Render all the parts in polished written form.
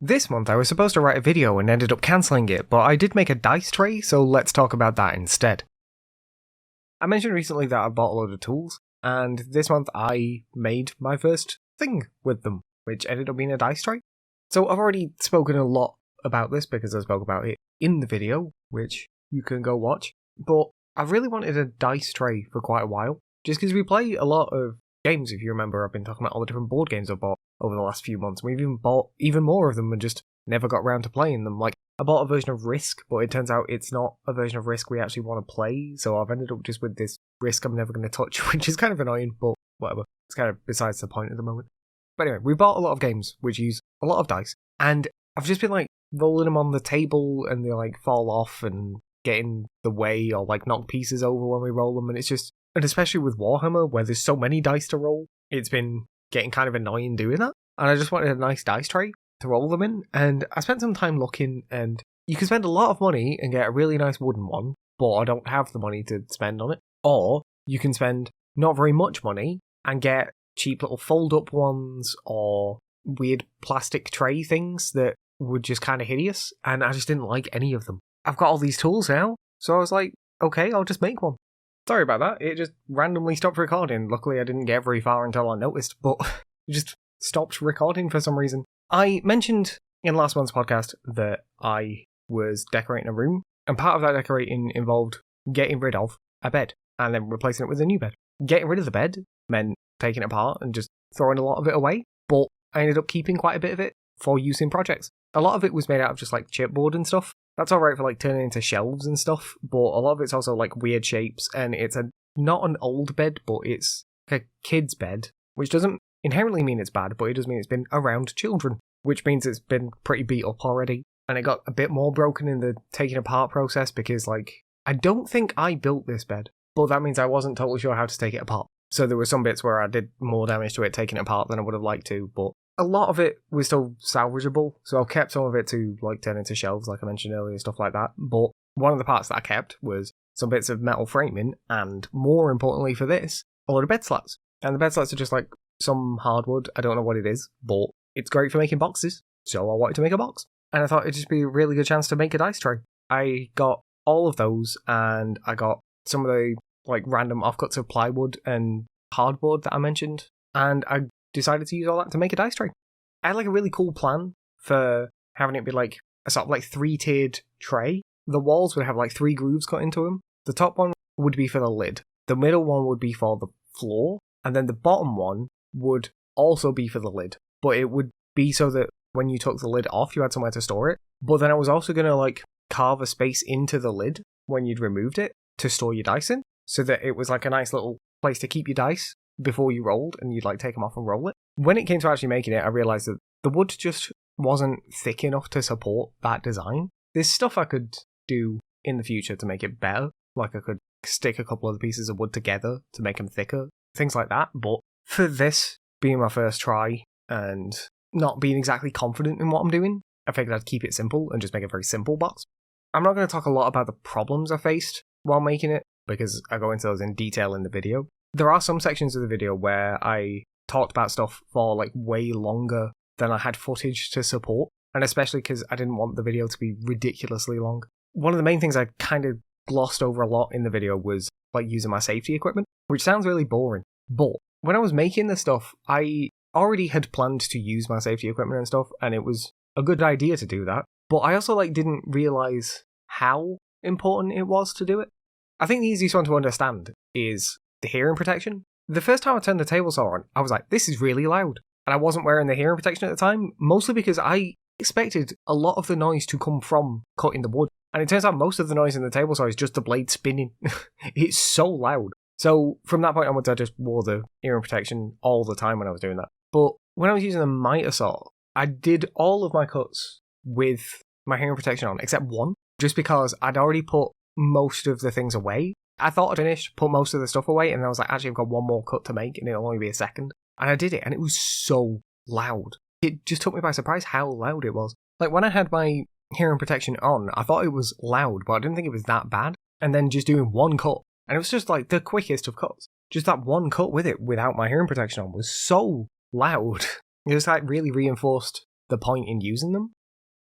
This month I was supposed to write a video and ended up cancelling it, but I did make a dice tray, so let's talk about that instead. I mentioned recently that I bought a load of tools, and this month I made my first thing with them, which ended up being a dice tray. So I've already spoken a lot about this because I spoke about it in the video, which you can go watch, but I've really wanted a dice tray for quite a while, just because we play a lot of games. If you remember, I've been talking about all the different board games I've bought over the last few months. We've even bought even more of them and just never got around to playing them. Like, I bought a version of Risk, but it turns out it's not a version of Risk we actually want to play, so I've ended up just with this Risk I'm never going to touch, which is kind of annoying, but whatever. It's kind of besides the point at the moment. But anyway, we bought a lot of games which use a lot of dice, and I've just been like rolling them on the table and they like fall off and get in the way or like knock pieces over when we roll them, and it's just, and especially with Warhammer where there's so many dice to roll, it's been getting kind of annoying doing that, and I just wanted a nice dice tray to roll them in, and I spent some time looking, and you can spend a lot of money and get a really nice wooden one, but I don't have the money to spend on it, or you can spend not very much money and get cheap little fold-up ones or weird plastic tray things that were just kind of hideous, and I just didn't like any of them. I've got all these tools now, so I was like, okay, I'll just make one. Sorry about that, it just randomly stopped recording. Luckily I didn't get very far until I noticed, but it just stopped recording for some reason. I mentioned in last month's podcast that I was decorating a room, and part of that decorating involved getting rid of a bed, and then replacing it with a new bed. Getting rid of the bed meant taking it apart and just throwing a lot of it away, but I ended up keeping quite a bit of it for use in projects. A lot of it was made out of just like chipboard and stuff. That's alright for like turning into shelves and stuff, but a lot of it's also like weird shapes, and it's not an old bed, but it's like a kid's bed, which doesn't inherently mean it's bad, but it does mean it's been around children, which means it's been pretty beat up already. And it got a bit more broken in the taking apart process because, like, I don't think I built this bed, but that means I wasn't totally sure how to take it apart. So there were some bits where I did more damage to it taking it apart than I would have liked to, but a lot of it was still salvageable, so I've kept some of it to like turn into shelves, like I mentioned earlier, stuff like that. But one of the parts that I kept was some bits of metal framing, and more importantly for this, a lot of bed slats. And the bed slats are just like some hardwood, I don't know what it is, but it's great for making boxes, so I wanted to make a box. And I thought it'd just be a really good chance to make a dice tray. I got all of those, and I got some of the like random offcuts of plywood and hardboard that I mentioned, and I decided to use all that to make a dice tray. I had like a really cool plan for having it be like a sort of like 3-tiered tray. The walls would have like 3 grooves cut into them. The top one would be for the lid, the middle one would be for the floor, and then the bottom one would also be for the lid, but it would be so that when you took the lid off you had somewhere to store it. But then I was also going to like carve a space into the lid when you'd removed it to store your dice in, so that it was like a nice little place to keep your dice before you rolled, and you'd like take them off and roll it. When it came to actually making it, I realised that the wood just wasn't thick enough to support that design. There's stuff I could do in the future to make it better, like I could stick a couple of the pieces of wood together to make them thicker, things like that, but for this being my first try and not being exactly confident in what I'm doing, I figured I'd keep it simple and just make a very simple box. I'm not going to talk a lot about the problems I faced while making it, because I go into those in detail in the video. There are some sections of the video where I talked about stuff for like way longer than I had footage to support, and especially because I didn't want the video to be ridiculously long. One of the main things I kind of glossed over a lot in the video was like using my safety equipment, which sounds really boring, but when I was making this stuff, I already had planned to use my safety equipment and stuff, and it was a good idea to do that, but I also like didn't realise how important it was to do it. I think the easiest one to understand is the hearing protection. The first time I turned the table saw on, I was like, this is really loud. And I wasn't wearing the hearing protection at the time, mostly because I expected a lot of the noise to come from cutting the wood. And it turns out most of the noise in the table saw is just the blade spinning. It's so loud. So from that point onwards, I just wore the hearing protection all the time when I was doing that. But when I was using the miter saw, I did all of my cuts with my hearing protection on, except one, just because I'd already put most of the things away. I thought I'd finished, put most of the stuff away, and then I was like, actually, I've got one more cut to make, and it'll only be a second. And I did it, and it was so loud. It just took me by surprise how loud it was. Like, when I had my hearing protection on, I thought it was loud, but I didn't think it was that bad. And then just doing one cut, and it was just like the quickest of cuts. Just that one cut with it, without my hearing protection on, was so loud. It just like really reinforced the point in using them.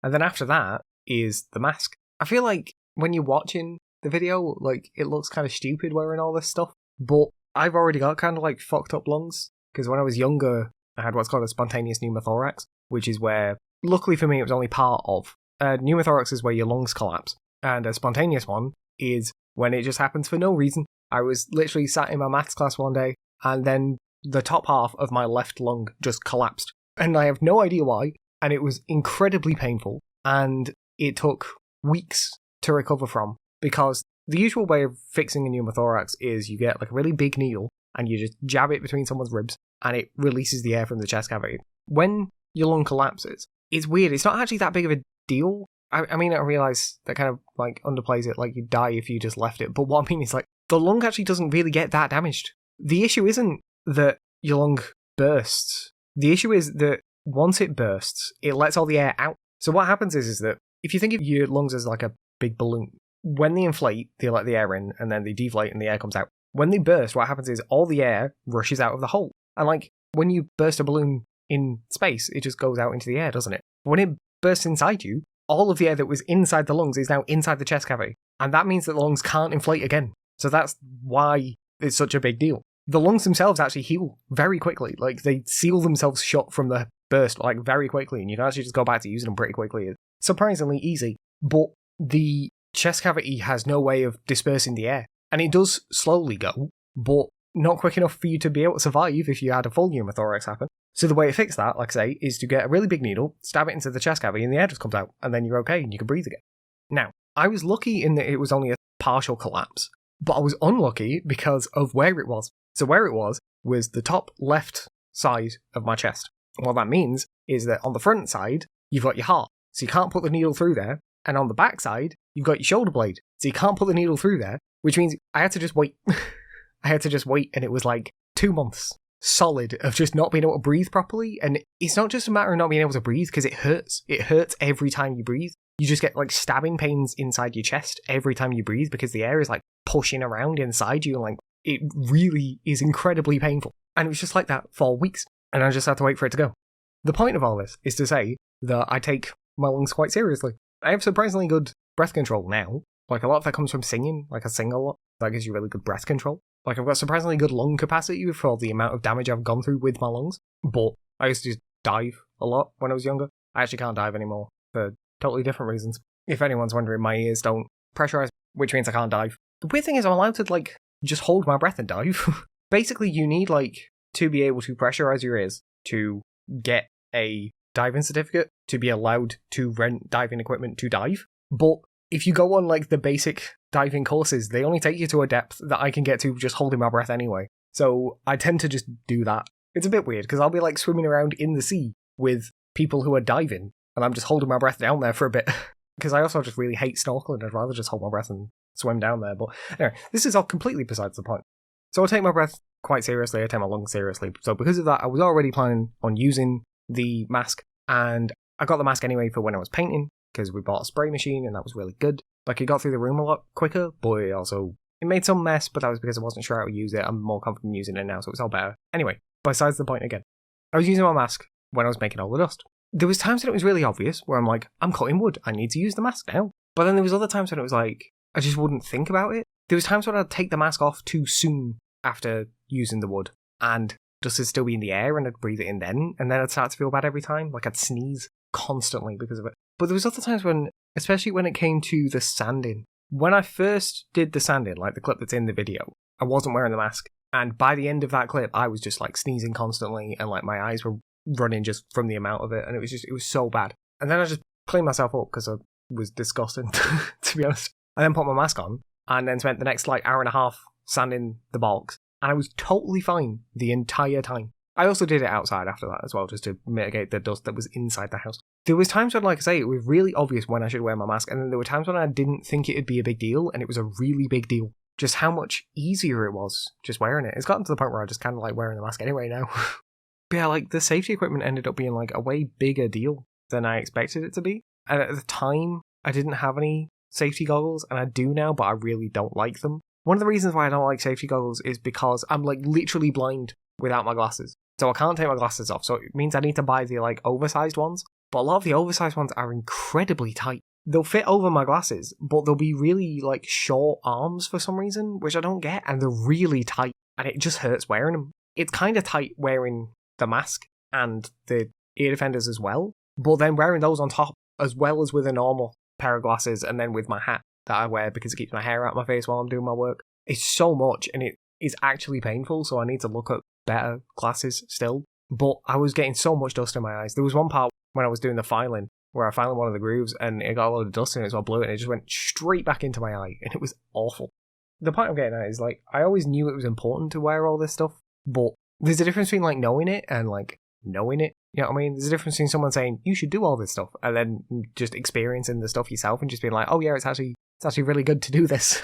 And then after that is the mask. I feel like when you're watching the video, like, it looks kind of stupid wearing all this stuff, but I've already got kind of like fucked up lungs, because when I was younger, I had what's called a spontaneous pneumothorax, which is where, luckily for me, it was only part of. Pneumothorax is where your lungs collapse, and a spontaneous one is when it just happens for no reason. I was literally sat in my maths class one day, and then the top half of my left lung just collapsed, and I have no idea why, and it was incredibly painful, and it took weeks to recover from, because the usual way of fixing a pneumothorax is you get like a really big needle, and you just jab it between someone's ribs, and it releases the air from the chest cavity. When your lung collapses, it's weird, it's not actually that big of a deal. I mean, I realise that kind of like underplays it, like you'd die if you just left it, but what I mean is like, the lung actually doesn't really get that damaged. The issue isn't that your lung bursts. The issue is that once it bursts, it lets all the air out. So what happens is that if you think of your lungs as like a big balloon, when they inflate, they let the air in, and then they deflate and the air comes out. When they burst, what happens is all the air rushes out of the hole. And like, when you burst a balloon in space, it just goes out into the air, doesn't it? But when it bursts inside you, all of the air that was inside the lungs is now inside the chest cavity. And that means that the lungs can't inflate again. So that's why it's such a big deal. The lungs themselves actually heal very quickly. Like, they seal themselves shut from the burst, like, very quickly, and you can actually just go back to using them pretty quickly. It's surprisingly easy. But the chest cavity has no way of dispersing the air. And it does slowly go, but not quick enough for you to be able to survive if you had a full pneumothorax happen. So the way to fix that, like I say, is to get a really big needle, stab it into the chest cavity, and the air just comes out, and then you're okay, and you can breathe again. Now, I was lucky in that it was only a partial collapse, but I was unlucky because of where it was. So where it was the top left side of my chest. And what that means is that on the front side, you've got your heart, so you can't put the needle through there, and on the back side, you've got your shoulder blade, so you can't put the needle through there, which means I had to just wait. I had to just wait, and it was like 2 months solid of just not being able to breathe properly. And it's not just a matter of not being able to breathe, because it hurts. It hurts every time you breathe. You just get like stabbing pains inside your chest every time you breathe, because the air is like pushing around inside you, and like, it really is incredibly painful. And it was just like that for weeks, and I just had to wait for it to go. The point of all this is to say that I take my lungs quite seriously. I have surprisingly good breath control now. Like, a lot of that comes from singing. Like, I sing a lot. That gives you really good breath control. Like, I've got surprisingly good lung capacity for the amount of damage I've gone through with my lungs. But I used to just dive a lot when I was younger. I actually can't dive anymore for totally different reasons. If anyone's wondering, my ears don't pressurize, which means I can't dive. The weird thing is I'm allowed to, like, just hold my breath and dive. Basically, you need, like, to be able to pressurize your ears to get a diving certificate, to be allowed to rent diving equipment to dive. But if you go on, like, the basic diving courses, they only take you to a depth that I can get to just holding my breath anyway. So I tend to just do that. It's a bit weird, because I'll be, like, swimming around in the sea with people who are diving, and I'm just holding my breath down there for a bit. Because I also just really hate snorkeling. I'd rather just hold my breath and swim down there. But anyway, this is all completely besides the point. So I take my breath quite seriously. I take my lungs seriously. So because of that, I was already planning on using the mask, and I got the mask anyway for when I was painting, because we bought a spray machine, and that was really good. Like, it got through the room a lot quicker, but it made some mess, but that was because I wasn't sure how to use it. I'm more confident using it now, so it's all better. Anyway, besides the point again. I was using my mask when I was making all the dust. There was times when it was really obvious, where I'm like, I'm cutting wood, I need to use the mask now. But then there was other times when it was like, I just wouldn't think about it. There was times when I'd take the mask off too soon after using the wood, and dust would still be in the air, and I'd breathe it in then, and then I'd start to feel bad every time. Like, I'd sneeze constantly because of it. But there was other times when, especially when it came to the sanding, when I first did the sanding, like the clip that's in the video, I wasn't wearing the mask, and by the end of that clip, I was just like sneezing constantly, and like my eyes were running just from the amount of it, and it was so bad. And then I just cleaned myself up because I was disgusting, to be honest. I then put my mask on, and then spent the next like hour and a half sanding the box, and I was totally fine the entire time. I also did it outside after that as well, just to mitigate the dust that was inside the house. There was times when, like I say, it was really obvious when I should wear my mask, and then there were times when I didn't think it'd be a big deal, and it was a really big deal. Just how much easier it was just wearing it. It's gotten to the point where I just kind of like wearing the mask anyway now. But yeah, like, the safety equipment ended up being like a way bigger deal than I expected it to be. And at the time, I didn't have any safety goggles, and I do now, but I really don't like them. One of the reasons why I don't like safety goggles is because I'm like literally blind without my glasses. So I can't take my glasses off, so it means I need to buy the like oversized ones. but a lot of the oversized ones are incredibly tight. They'll fit over my glasses, but they'll be really, like, short arms for some reason, which I don't get, and they're really tight, and it just hurts wearing them. It's kind of tight wearing the mask and the ear defenders as well, but then wearing those on top, as well as with a normal pair of glasses, and then with my hat that I wear because it keeps my hair out of my face while I'm doing my work, it's so much, and it is actually painful, so I need to look at better glasses still. But I was getting so much dust in my eyes. There was one part when I was doing the filing, where I filed one of the grooves, and it got a load of dust in it, so I blew it, and it just went straight back into my eye, and it was awful. The point I'm getting at is, like, I always knew it was important to wear all this stuff, but there's a difference between, like, knowing it and, like, knowing it. You know what I mean? There's a difference between someone saying, you should do all this stuff, and then just experiencing the stuff yourself and just being like, oh yeah, it's actually really good to do this.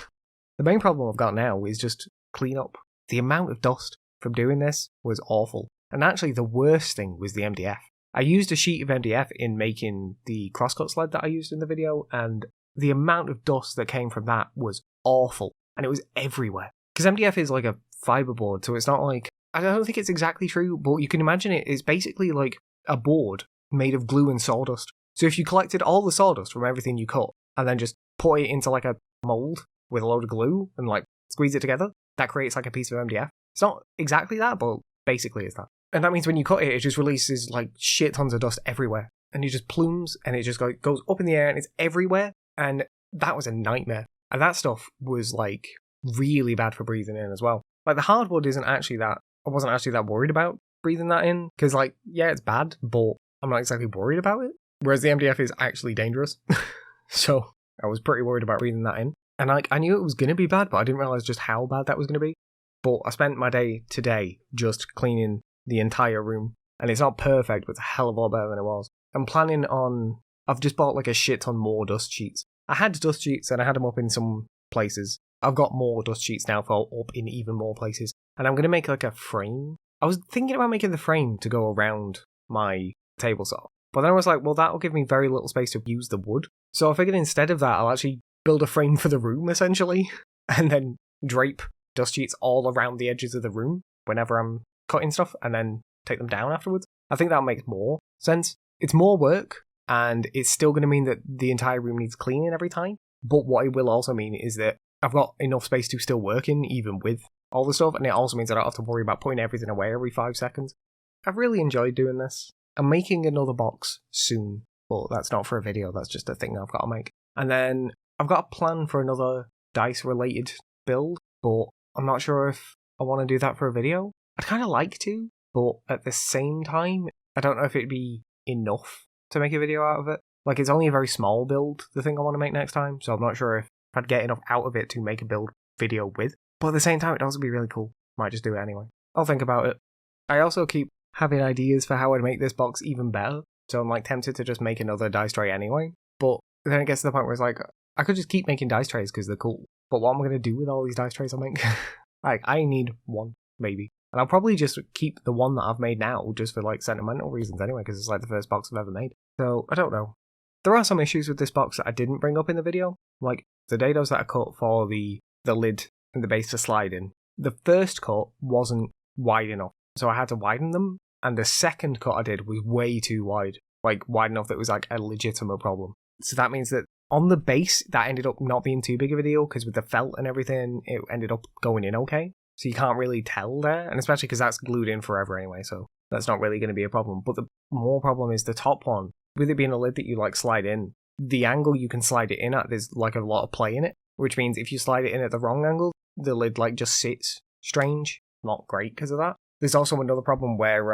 The main problem I've got now is just clean up. The amount of dust from doing this was awful. And actually, the worst thing was the MDF. I used a sheet of MDF in making the crosscut sled that I used in the video, and the amount of dust that came from that was awful. And it was everywhere. Because MDF is like a fiberboard, so it's not like... I don't think it's exactly true, but you can imagine it's basically like a board made of glue and sawdust. So if you collected all the sawdust from everything you cut, and then just put it into like a mold with a load of glue, and like squeeze it together, that creates like a piece of MDF. It's not exactly that, but basically it's that. And that means when you cut it, it just releases like shit tons of dust everywhere. And it just plumes, and it just goes up in the air, and it's everywhere. And that was a nightmare. And that stuff was like really bad for breathing in as well. Like the hardwood isn't actually that... I wasn't actually that worried about breathing that in. Because like, yeah, it's bad, but I'm not exactly worried about it. Whereas the MDF is actually dangerous. So I was pretty worried about breathing that in. And like, I knew it was going to be bad, but I didn't realize just how bad that was going to be. But I spent my day today just cleaning the entire room. And it's not perfect, but it's a hell of a lot better than it was. I'm planning on... I've just bought like a shit ton more dust sheets. I had dust sheets and I had them up in some places. I've got more dust sheets now for up in even more places. And I'm going to make like a frame. I was thinking about making the frame to go around my table saw. But then I was like, well, that'll give me very little space to use the wood. So I figured instead of that, I'll actually build a frame for the room, essentially. And then drape dust sheets all around the edges of the room whenever I'm cutting stuff, and then take them down afterwards. I think that'll make more sense. It's more work, and it's still going to mean that the entire room needs cleaning every time. But what it will also mean is that I've got enough space to still work in, even with all the stuff, and it also means I don't have to worry about putting everything away every 5 seconds. I've really enjoyed doing this. I'm making another box soon, but that's not for a video, that's just a thing I've got to make. And then I've got a plan for another dice-related build, but I'm not sure if I want to do that for a video. I'd kind of like to, but at the same time, I don't know if it'd be enough to make a video out of it. Like, it's only a very small build, the thing I want to make next time, so I'm not sure if I'd get enough out of it to make a build video with. But at the same time, it'd also be really cool. Might just do it anyway. I'll think about it. I also keep having ideas for how I'd make this box even better, so I'm like tempted to just make another dice tray anyway. But then it gets to the point where it's like, I could just keep making dice trays because they're cool. But what am I going to do with all these dice trays I make? Like, I need one, maybe. And I'll probably just keep the one that I've made now just for like sentimental reasons anyway, because it's like the first box I've ever made. So, I don't know. There are some issues with this box that I didn't bring up in the video. Like, the dados that I cut for the lid and the base to slide in. The first cut wasn't wide enough, so I had to widen them. And the second cut I did was way too wide. Like, wide enough that it was like a legitimate problem. So that means that on the base, that ended up not being too big of a deal, because with the felt and everything, it ended up going in okay. So you can't really tell there, and especially because that's glued in forever anyway, so that's not really going to be a problem. But the more problem is the top one. With it being a lid that you like slide in, the angle you can slide it in at, there's like a lot of play in it, which means if you slide it in at the wrong angle, the lid like just sits strange. Not great because of that. There's also another problem where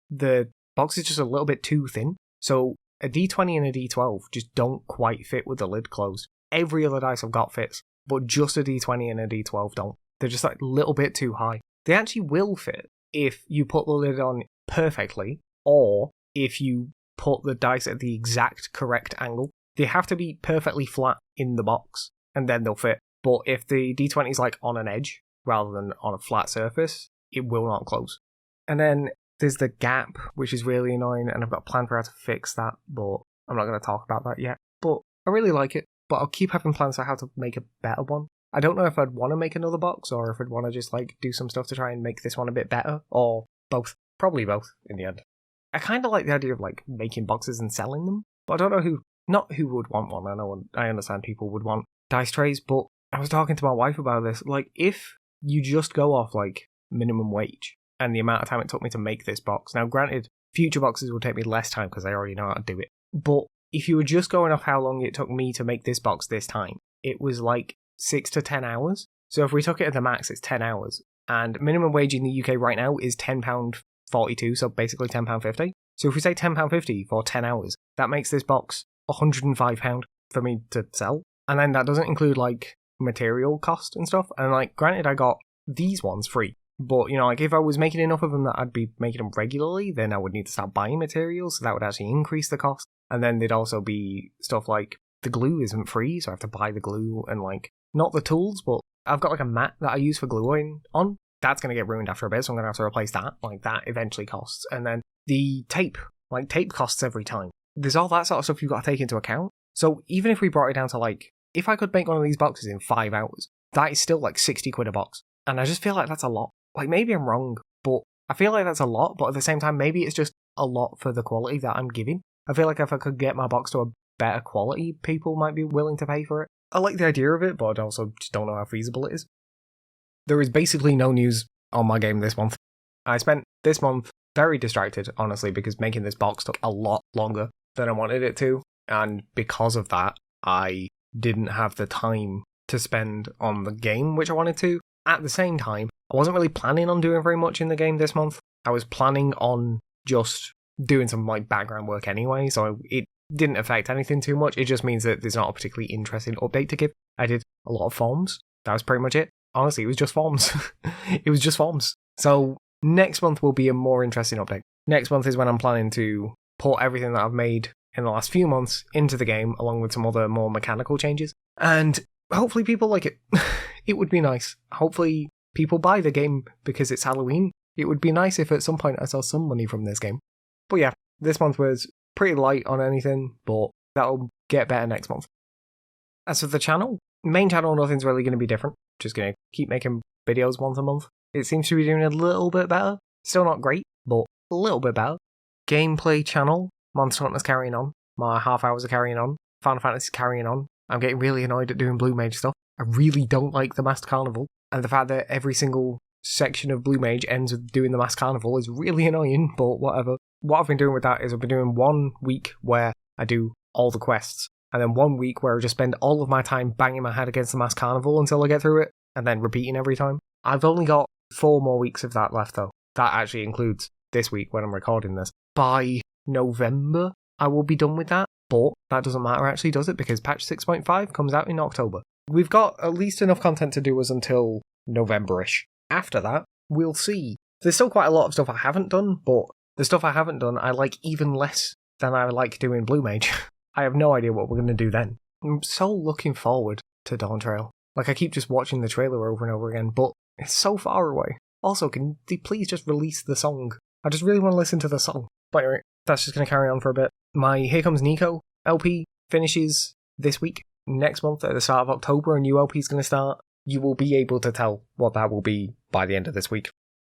the box is just a little bit too thin, so a D20 and a D12 just don't quite fit with the lid closed. Every other dice I've got fits, but just a D20 and a D12 don't. They're just like a little bit too high. They actually will fit if you put the lid on perfectly, or if you put the dice at the exact correct angle. They have to be perfectly flat in the box, and then they'll fit. But if the D20 is like on an edge, rather than on a flat surface, it will not close. And then there's the gap, which is really annoying, and I've got a plan for how to fix that, but I'm not going to talk about that yet. But I really like it, but I'll keep having plans for how to make a better one. I don't know if I'd want to make another box, or if I'd want to just like do some stuff to try and make this one a bit better, or both. Probably both, in the end. I kind of like the idea of like making boxes and selling them, but I don't know not who would want one. I understand people would want dice trays, but I was talking to my wife about this. Like, if you just go off like minimum wage and the amount of time it took me to make this box. Now, granted, future boxes will take me less time because I already know how to do it. But if you were just going off how long it took me to make this box this time, it was like 6 to 10 hours. So if we took it at the max, it's 10 hours. And minimum wage in the UK right now is £10.42, so basically £10.50. So if we say £10.50 for 10 hours, that makes this box £105 for me to sell. And then that doesn't include like material cost and stuff. And like, granted, I got these ones free. But, you know, like if I was making enough of them that I'd be making them regularly, then I would need to start buying materials, so that would actually increase the cost. And then there'd also be stuff like the glue isn't free, so I have to buy the glue and like, not the tools, but I've got like a mat that I use for gluing on. That's going to get ruined after a bit, so I'm going to have to replace that. Like, that eventually costs. And then the tape, like tape costs every time. There's all that sort of stuff you've got to take into account. So even if we brought it down to like, if I could make one of these boxes in 5 hours, that is still like 60 quid a box. And I just feel like that's a lot. Like, maybe I'm wrong, but I feel like that's a lot, but at the same time, maybe it's just a lot for the quality that I'm giving. I feel like if I could get my box to a better quality, people might be willing to pay for it. I like the idea of it, but I also just don't know how feasible it is. There is basically no news on my game this month. I spent this month very distracted, honestly, because making this box took a lot longer than I wanted it to, and because of that, I didn't have the time to spend on the game, which I wanted to. At the same time, I wasn't really planning on doing very much in the game this month. I was planning on just doing some like background work anyway, so it didn't affect anything too much. It just means that there's not a particularly interesting update to give. I did a lot of forms. That was pretty much it. Honestly, it was just forms. It was just forms. So next month will be a more interesting update. Next month is when I'm planning to put everything that I've made in the last few months into the game, along with some other more mechanical changes. And hopefully people like it. It would be nice. Hopefully people buy the game because it's Halloween. It would be nice if at some point I saw some money from this game. But yeah, this month was pretty light on anything, but that'll get better next month. As for the channel, main channel, nothing's really going to be different. Just going to keep making videos once a month. It seems to be doing a little bit better. Still not great, but a little bit better. Gameplay channel, Monster Hunter's carrying on. My half hours are carrying on. Final Fantasy's carrying on. I'm getting really annoyed at doing Blue Mage stuff. I really don't like the Masked Carnival, and the fact that every single section of Blue Mage ends with doing the Masked Carnival is really annoying, but whatever. What I've been doing with that is I've been doing 1 week where I do all the quests, and then 1 week where I just spend all of my time banging my head against the Masked Carnival until I get through it, and then repeating every time. I've only got 4 more weeks of that left though. That actually includes this week when I'm recording this. By November, I will be done with that, but that doesn't matter actually, does it? Because patch 6.5 comes out in October. We've got at least enough content to do us until November-ish. After that, we'll see. There's still quite a lot of stuff I haven't done, but the stuff I haven't done I like even less than I like doing Blue Mage. I have no idea what we're going to do then. I'm so looking forward to Dawn Trail. Like, I keep just watching the trailer over and over again, but it's so far away. Also, can they please just release the song? I just really want to listen to the song. But anyway, that's just going to carry on for a bit. My Here Comes Nico LP finishes this week. Next month, at the start of October, a new LP is going to start. You will be able to tell what that will be by the end of this week.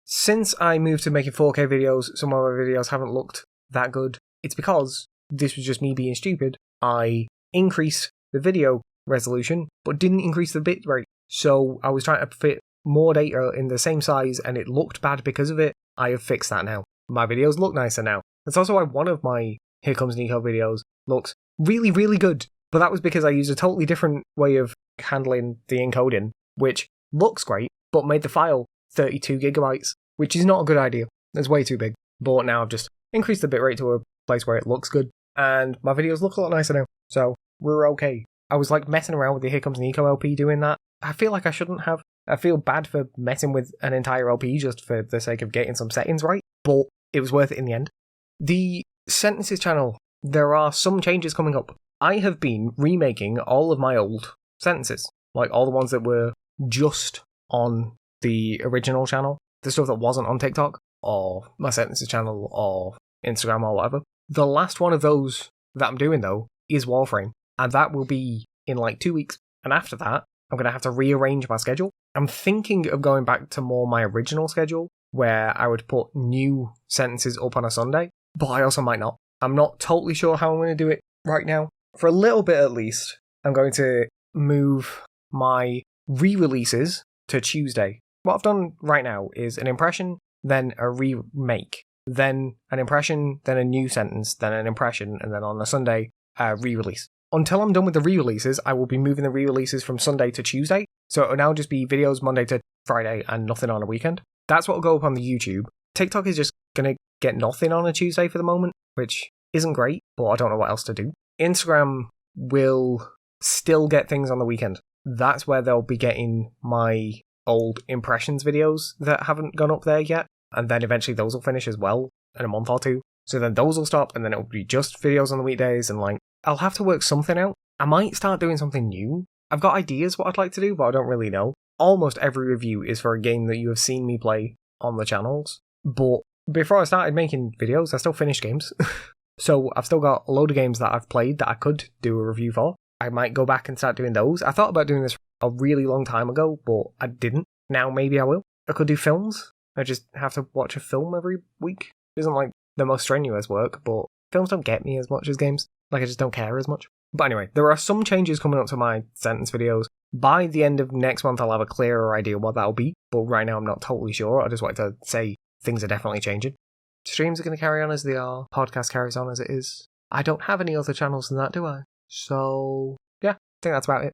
Since I moved to making 4K videos, some of my videos haven't looked that good. It's because this was just me being stupid. I increased the video resolution, but didn't increase the bitrate. So I was trying to fit more data in the same size, and it looked bad because of it. I have fixed that now. My videos look nicer now. That's also why one of my Here Comes Nico videos looks really, really good. But that was because I used a totally different way of handling the encoding, which looks great, but made the file 32 gigabytes, which is not a good idea. It's way too big. But now I've just increased the bitrate to a place where it looks good, and my videos look a lot nicer now, so we're okay. I was like messing around with the Here Comes Nico LP doing that. I feel like I shouldn't have. I feel bad for messing with an entire LP just for the sake of getting some settings right, but it was worth it in the end. The Sentences channel, there are some changes coming up. I have been remaking all of my old sentences, like all the ones that were just on the original channel, the stuff that wasn't on TikTok, or my Sentences channel, or Instagram, or whatever. The last one of those that I'm doing, though, is Warframe, and that will be in like 2 weeks. And after that, I'm going to have to rearrange my schedule. I'm thinking of going back to more my original schedule, where I would put new sentences up on a Sunday, but I also might not. I'm not totally sure how I'm going to do it right now. For a little bit at least, I'm going to move my re-releases to Tuesday. What I've done right now is an impression, then a remake, then an impression, then a new sentence, then an impression, and then on a Sunday, a re-release. Until I'm done with the re-releases, I will be moving the re-releases from Sunday to Tuesday, so it'll now just be videos Monday to Friday and nothing on a weekend. That's what will go up on the YouTube. TikTok is just going to get nothing on a Tuesday for the moment, which isn't great, but I don't know what else to do. Instagram will still get things on the weekend. That's where they'll be getting my old impressions videos that haven't gone up there yet, and then eventually those will finish as well in a month or two. So then those will stop, and then it'll be just videos on the weekdays, and I'll have to work something out. I might start doing something new. I've got ideas what I'd like to do, but I don't really know. Almost every review is for a game that you have seen me play on the channels, but before I started making videos, I still finished games. So I've still got a load of games that I've played that I could do a review for. I might go back and start doing those. I thought about doing this a really long time ago, but I didn't. Now maybe I will. I could do films. I just have to watch a film every week. It isn't the most strenuous work, but films don't get me as much as games. I just don't care as much. But anyway, there are some changes coming up to my sentence videos. By the end of next month, I'll have a clearer idea what that'll be, but right now I'm not totally sure. I just wanted to say things are definitely changing. Streams are going to carry on as they are. Podcast carries on as it is. I don't have any other channels than that, do I? So, yeah, I think that's about it.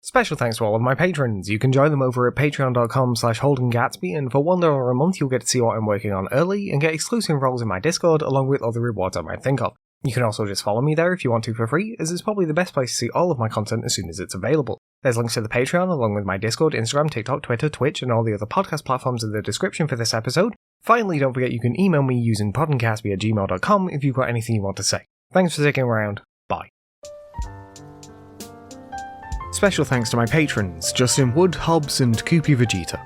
Special thanks to all of my patrons. You can join them over at patreon.com/Holden Gatsby, and for $1 a month you'll get to see what I'm working on early and get exclusive roles in my Discord along with other rewards I might think of. You can also just follow me there if you want to for free, as it's probably the best place to see all of my content as soon as it's available. There's links to the Patreon along with my Discord, Instagram, TikTok, Twitter, Twitch, and all the other podcast platforms in the description for this episode. Finally, don't forget you can email me using podencastby@gmail.com if you've got anything you want to say. Thanks for sticking around. Bye. Special thanks to my patrons, Justin Wood, Hobbs, and Koopy Vegeta.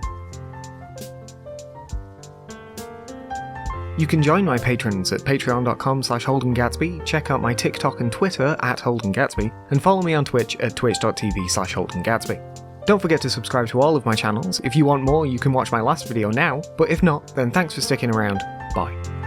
You can join my patrons at patreon.com/Holden Gatsby, check out my TikTok and Twitter @Holden Gatsby, and follow me on Twitch at twitch.tv/Holden Gatsby. Don't forget to subscribe to all of my channels. If you want more, you can watch my last video now, but if not, then thanks for sticking around. Bye.